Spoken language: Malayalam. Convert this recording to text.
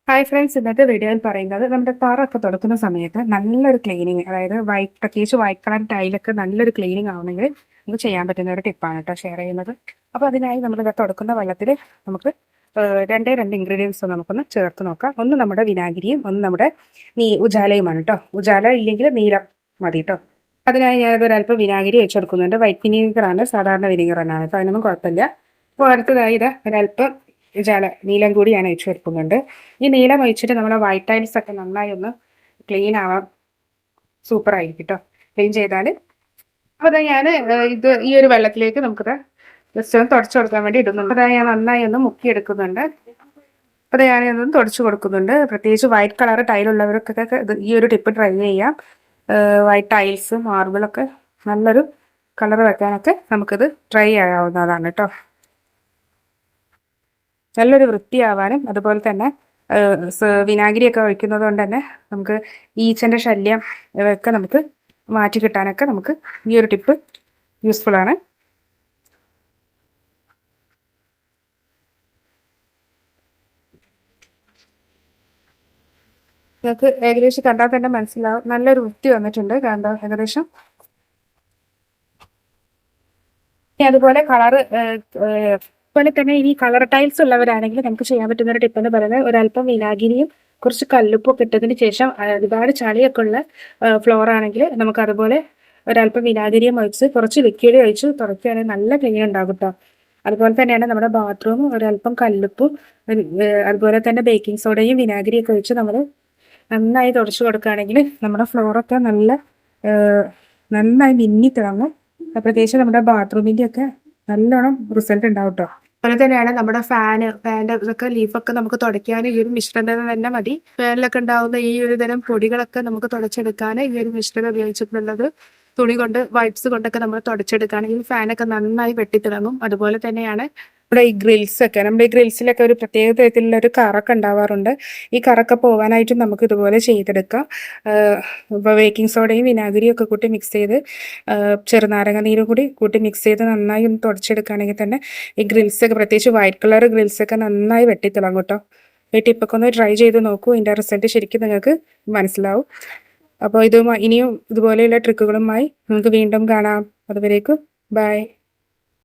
ഹായ് ഫ്രണ്ട്സ്, ഇന്നത്തെ വീഡിയോയിൽ പറയുന്നത് നമ്മുടെ കാറൊക്കെ തുടക്കുന്ന സമയത്ത് നല്ലൊരു ക്ലീനിങ്, അതായത് പ്രത്യേകിച്ച് വൈറ്റ് കളർ ടൈലൊക്കെ നല്ലൊരു ക്ലീനിങ് ആവണമെങ്കിൽ നമുക്ക് ചെയ്യാൻ പറ്റുന്ന ഒരു ടിപ്പാണ് കേട്ടോ ഷെയർ ചെയ്യുന്നത്. അപ്പോൾ അതിനായി നമ്മൾ തുടക്കുന്ന വെള്ളത്തിൽ നമുക്ക് രണ്ട് ഇൻഗ്രീഡിയൻസ് നമുക്കൊന്ന് ചേർത്ത് നോക്കാം. ഒന്ന് നമ്മുടെ വിനാഗിരിയും ഒന്ന് നമ്മുടെ ഉജാലയുമാണ് കേട്ടോ. ഉജാല ഇല്ലെങ്കിൽ നീലം മതി കേട്ടോ. അതിനായി ഞാനതൊരല്പം വിനാഗിരി ഒഴിച്ചെടുക്കുന്നുണ്ട്. വൈറ്റ് വിനീഗറാണ്, സാധാരണ വിനീഗർ തന്നെയാണ് കേട്ടോ, അതിനൊന്നും കുഴപ്പമില്ല. അപ്പോൾ അടുത്തതായി ഒരല്പം നീലം കൂടി ഞാൻ ഒഴിച്ചു കൊടുക്കുന്നുണ്ട്. ഈ നീലം ഒഴിച്ചിട്ട് നമ്മുടെ വൈറ്റ് ടൈൽസ് ഒക്കെ നന്നായി ഒന്ന് ക്ലീൻ ആവാൻ സൂപ്പർ ആയിരിക്കും കേട്ടോ. ക്ലീൻ ചെയ്താൽ അപ്പോൾ ഞാൻ ഈ ഒരു വെള്ളത്തിലേക്ക് നമുക്കത് ജസ്റ്റ് ഒന്ന് തുടച്ചു കൊടുക്കാൻ വേണ്ടി ഇടുന്നുണ്ട്. അതായത് ഞാൻ നന്നായി ഒന്ന് മുക്കിയെടുക്കുന്നുണ്ട്. അപ്പോൾ ഞാനൊന്ന് തുടച്ചു കൊടുക്കുന്നുണ്ട്. പ്രത്യേകിച്ച് വൈറ്റ് കളർ ടൈലുള്ളവർക്കൊക്കെ ഈ ഒരു ടിപ്പ് ട്രൈ ചെയ്യാം. വൈറ്റ് ടൈൽസ് മാർബിളൊക്കെ നല്ലൊരു കളർ വെക്കാനൊക്കെ നമുക്കിത് ട്രൈ ചെയ്യാവുന്നതാണ് കേട്ടോ. നല്ലൊരു വൃത്തിയാവാനും അതുപോലെ തന്നെ വിനാഗിരിയൊക്കെ ഒഴിക്കുന്നത് കൊണ്ട് തന്നെ നമുക്ക് ഈച്ചൻ്റെ ശല്യം ഒക്കെ നമുക്ക് മാറ്റി കിട്ടാനൊക്കെ നമുക്ക് ഈ ഒരു ടിപ്പ് യൂസ്ഫുൾ ആണ്. നിങ്ങൾക്ക് ഏകദേശം കണ്ടാൽ തന്നെ മനസ്സിലാവും, നല്ലൊരു വൃത്തി വന്നിട്ടുണ്ട്. കണ്ടോ ഏകദേശം. അതുപോലെ കളറ് അതുപോലെ തന്നെ ഇനി കളർ ടൈൽസ് ഉള്ളവരാണെങ്കിൽ നമുക്ക് ചെയ്യാൻ പറ്റുന്ന ഒരു ടിപ്പ് എന്ന് പറയുന്നത് ഒരല്പം വിനാഗിരിയും കുറച്ച് കല്ലുപ്പും ഒക്കെ ഇട്ടതിന് ശേഷം ഒരുപാട് ചളിയൊക്കെ ഉള്ള ഫ്ലോർ ആണെങ്കിൽ നമുക്ക് അതുപോലെ ഒരല്പം വിനാഗിരിയും ഒഴിച്ച് കുറച്ച് ലിക്വിഡ് ഒഴിച്ച് തുടക്കുകയാണെങ്കിൽ നല്ല ക്ലീൻ ഉണ്ടാകും കേട്ടോ. അതുപോലെ തന്നെയാണ് നമ്മുടെ ബാത്റൂം ഒരല്പം കല്ലുപ്പും അതുപോലെ തന്നെ ബേക്കിംഗ് സോഡയും വിനാഗിരിയൊക്കെ ഒഴിച്ച് നമ്മൾ നന്നായി തുടച്ചു കൊടുക്കുകയാണെങ്കിൽ നമ്മുടെ ഫ്ലോറൊക്കെ നന്നായി മിന്നി തിളങ്ങും. പ്രത്യേകിച്ച് നമ്മുടെ ബാത്റൂമിൻ്റെ ഒക്കെ നല്ലോണം റിസൾട്ട് ഉണ്ടാവും കേട്ടോ. അതുപോലെ തന്നെയാണ് നമ്മുടെ ഫാൻ്റെ ഇതൊക്കെ ലീഫൊക്കെ നമുക്ക് തുടയ്ക്കാൻ ഈ ഒരു മിശ്രിതം തന്നെ മതി. ഫാനിലൊക്കെ ഉണ്ടാവുന്ന ഈ ഒരു തരം പൊടികളൊക്കെ നമുക്ക് തുടച്ചെടുക്കാൻ ഈ ഒരു മിശ്രിതം ഉപയോഗിച്ചിട്ടുള്ളത്. തുണി കൊണ്ട് വൈപ്സ് കൊണ്ടൊക്കെ നമ്മൾ തുടച്ചെടുക്കുകയാണെങ്കിൽ ഫാനൊക്കെ നന്നായി വെട്ടിത്തിളങ്ങും. അതുപോലെ തന്നെയാണ് നമ്മുടെ ഈ ഗ്രിൽസിലൊക്കെ ഒരു പ്രത്യേക തരത്തിലുള്ള ഒരു കറൊക്കെ ഉണ്ടാവാറുണ്ട്. ഈ കറൊക്കെ പോകാനായിട്ട് നമുക്ക് ഇതുപോലെ ചെയ്തെടുക്കാം. ഇപ്പോൾ ബേക്കിംഗ് സോഡയും വിനാഗിരിയും ഒക്കെ കൂട്ടി മിക്സ് ചെയ്ത് ചെറുനാരങ്ങ നീരും കൂടി കൂട്ടി മിക്സ് ചെയ്ത് നന്നായി ഒന്ന് തുടച്ചെടുക്കുകയാണെങ്കിൽ തന്നെ ഈ ഗ്രിൽസൊക്കെ പ്രത്യേകിച്ച് വൈറ്റ് കളർ ഗ്രിൽസൊക്കെ നന്നായി വെട്ടിത്തിളങ്ങും കേട്ടോ. ഈ ടിപ്പൊക്കെ ഒന്ന് ട്രൈ ചെയ്ത് നോക്കൂ. ഇതിൻ്റെ റിസൾട്ട് ശരിക്കും നിങ്ങൾക്ക് മനസ്സിലാവും. അപ്പോൾ ഇനിയും ഇതുപോലെയുള്ള ട്രിക്കുകളുമായി നമുക്ക് വീണ്ടും കാണാം. അതുവരേക്കും ബൈ.